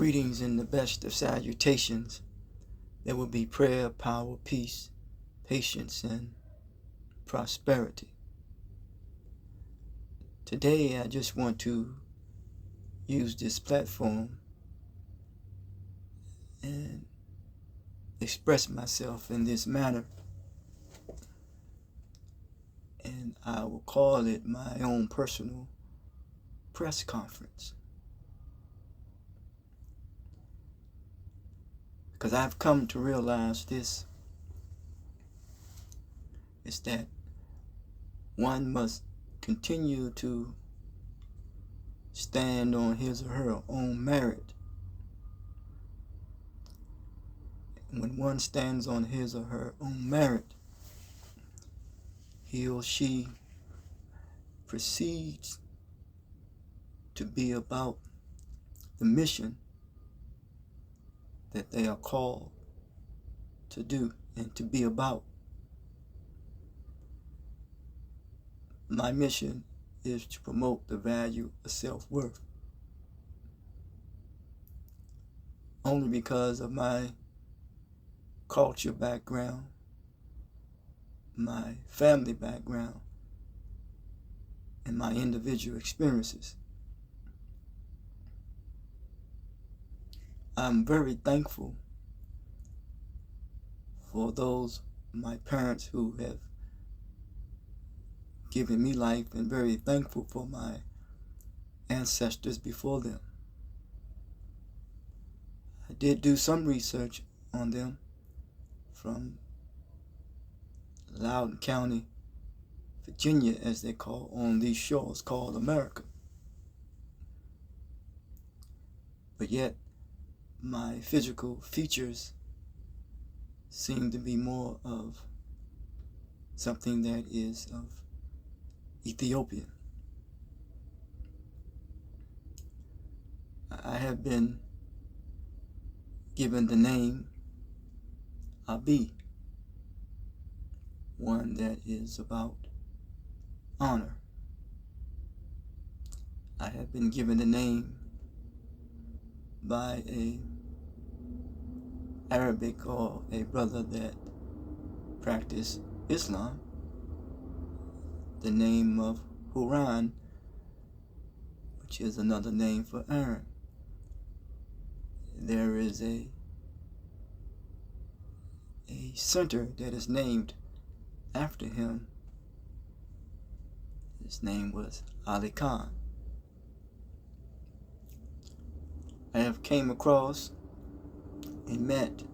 Greetings in the best of salutations. There will be prayer, power, peace, patience, and prosperity. Today, I just want to use this platform and express myself in this manner. And I will call it my own personal press conference. Because I've come to realize this, is that one must continue to stand on his or her own merit. And when one stands on his or her own merit, he or she proceeds to be about the mission that they are called to do and to be about. My mission is to promote the value of self-worth. Only because of my culture background, my family background, and my individual experiences. I'm very thankful for those, my parents, who have given me life, and very thankful for my ancestors before them. I did do some research on them from Loudoun County, Virginia, as they call on these shores called America. But yet, my physical features seem to be more of something that is of Ethiopian. I have been given the name Abi, one that is about honor. I have been given the name by a Arabic or a brother that practiced Islam, the name of Huran, which is another name for Aaron. There is a center that is named after him. His name was Ali Khan. I have came across and met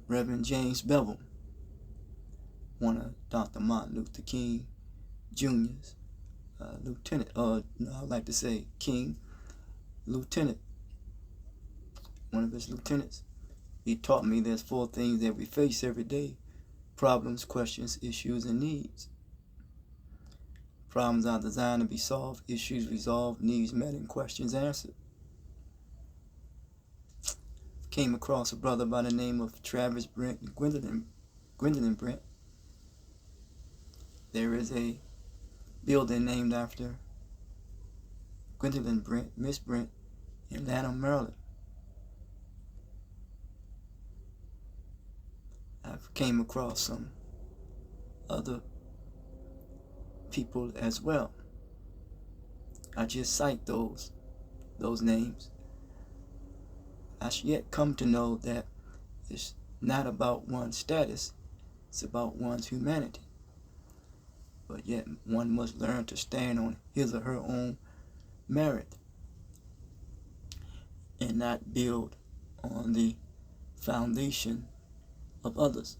Reverend James Bevel, one of Dr. Martin Luther King Jr.'s lieutenant, or I'd like to say King lieutenant, one of his lieutenants. He taught me there's 4 things that we face every day: problems, questions, issues, and needs. Problems are designed to be solved, issues resolved, needs met, and questions answered. Came across a brother by the name of Travis Brent and Gwendolyn Brent. There is a building named after Gwendolyn Brent, Miss Brent, in Lanham, Maryland. I've came across some other people as well. I just cite those names. I should yet come to know that it's not about one's status, it's about one's humanity. But yet one must learn to stand on his or her own merit and not build on the foundation of others,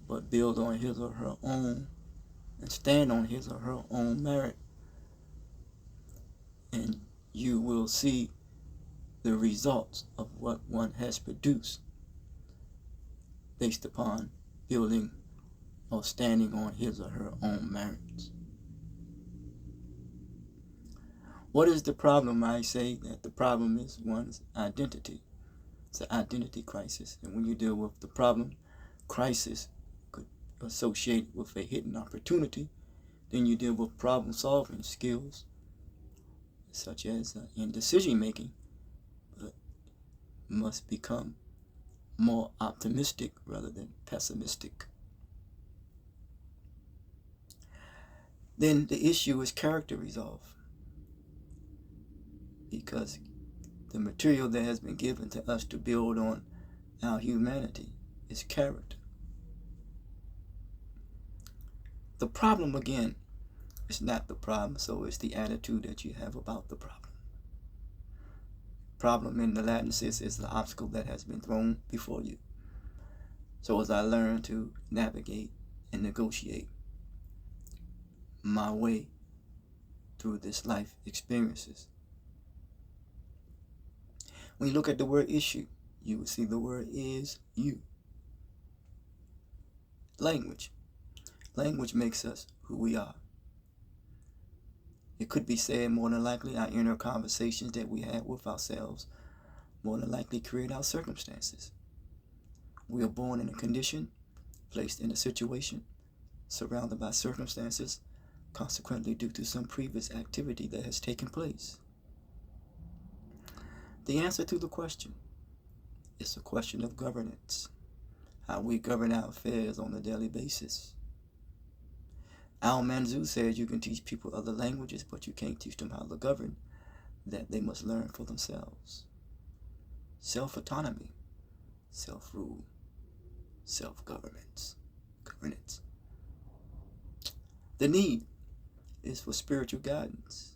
but build on his or her own and stand on his or her own merit. And you will see the results of what one has produced based upon building or standing on his or her own merits. What is the problem? I say that the problem is one's identity. It's an identity crisis. And when you deal with the problem, crisis could associate with a hidden opportunity. Then you deal with problem solving skills such as in decision making, but must become more optimistic rather than pessimistic. Then the issue is character resolve, because the material that has been given to us to build on our humanity is character. The problem, again, is not the problem, so it's the attitude that you have about the problem. Problem in the Latin sense is the obstacle that has been thrown before you. So as I learn to navigate and negotiate my way through this life experiences. When you look at the word issue, you will see the word is you. Language. Language makes us who we are. It could be said more than likely our inner conversations that we have with ourselves more than likely create our circumstances. We are born in a condition, placed in a situation, surrounded by circumstances, consequently due to some previous activity that has taken place. The answer to the question is a question of governance, how we govern our affairs on a daily basis. Al Manzur says you can teach people other languages, but you can't teach them how to govern, that they must learn for themselves. Self-autonomy, self-rule, self-governance, governance. The need is for spiritual guidance.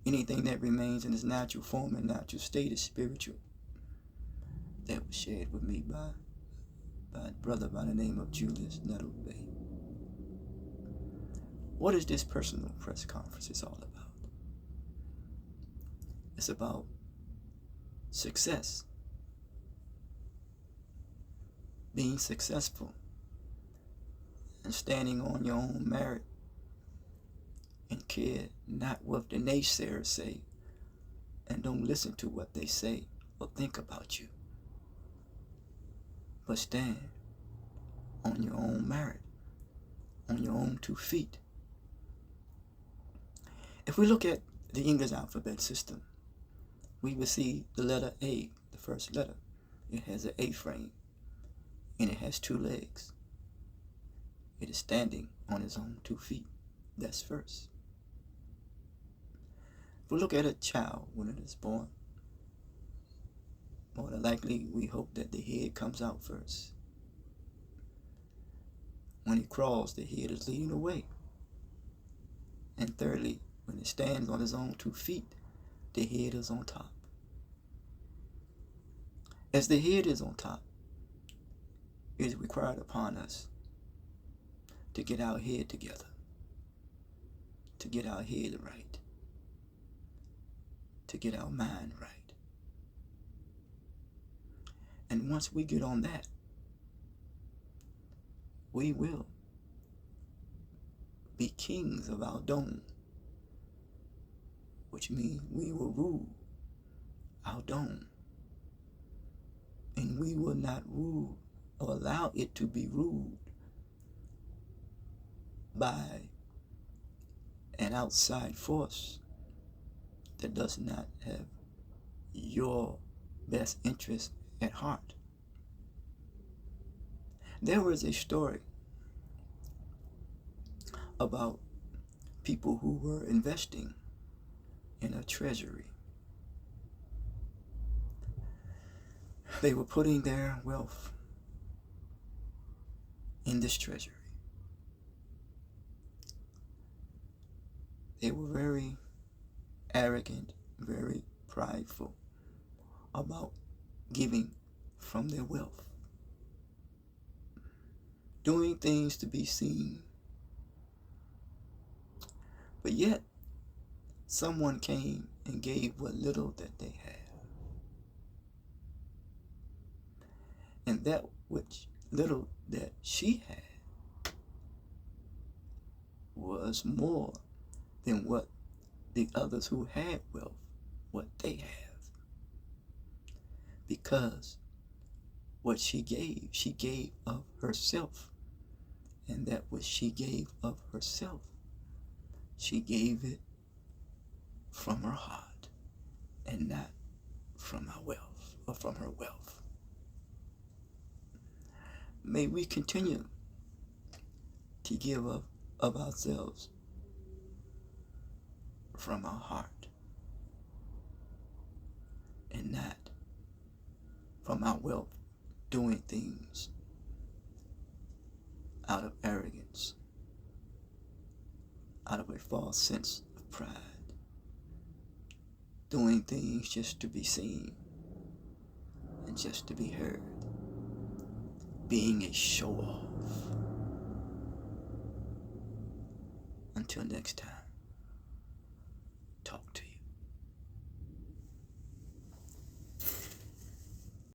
Anything that remains in its natural form and natural state is spiritual. That was shared with me by a brother by the name of Julius Nettleby. What is this personal press conference is all about? It's about success. Being successful and standing on your own merit and care not what the naysayers say, and don't listen to what they say or think about you, but stand on your own merit, on your own 2 feet. If we look at the English alphabet system, we will see the letter A, the first letter. It has an A frame, and it has 2 legs. It is standing on its own 2 feet. That's first. If we look at a child when it is born, more than likely we hope that the head comes out first. When it crawls, the head is leading the way. And thirdly, when it stands on its own 2 feet, the head is on top. As the head is on top, it is required upon us to get our head together, to get our head right, to get our mind right. And once we get on that, we will be kings of our dome, which means we will rule our dome. And we will not rule or allow it to be ruled by an outside force that does not have your best interest at heart. There was a story about people who were investing in a treasury. They were putting their wealth in this treasury. They were very arrogant, very prideful about giving from their wealth, doing things to be seen. But yet, someone came and gave what little that they had. And that which little that she had was more than what the others who had wealth, what they have. Because what she gave of herself. And that which she gave of herself, she gave it from her heart and not from our wealth or from her wealth. May we continue to give of ourselves from our heart and not from our wealth, doing things out of arrogance, out of a false sense of pride, doing things just to be seen and just to be heard, being a show off. Until next time.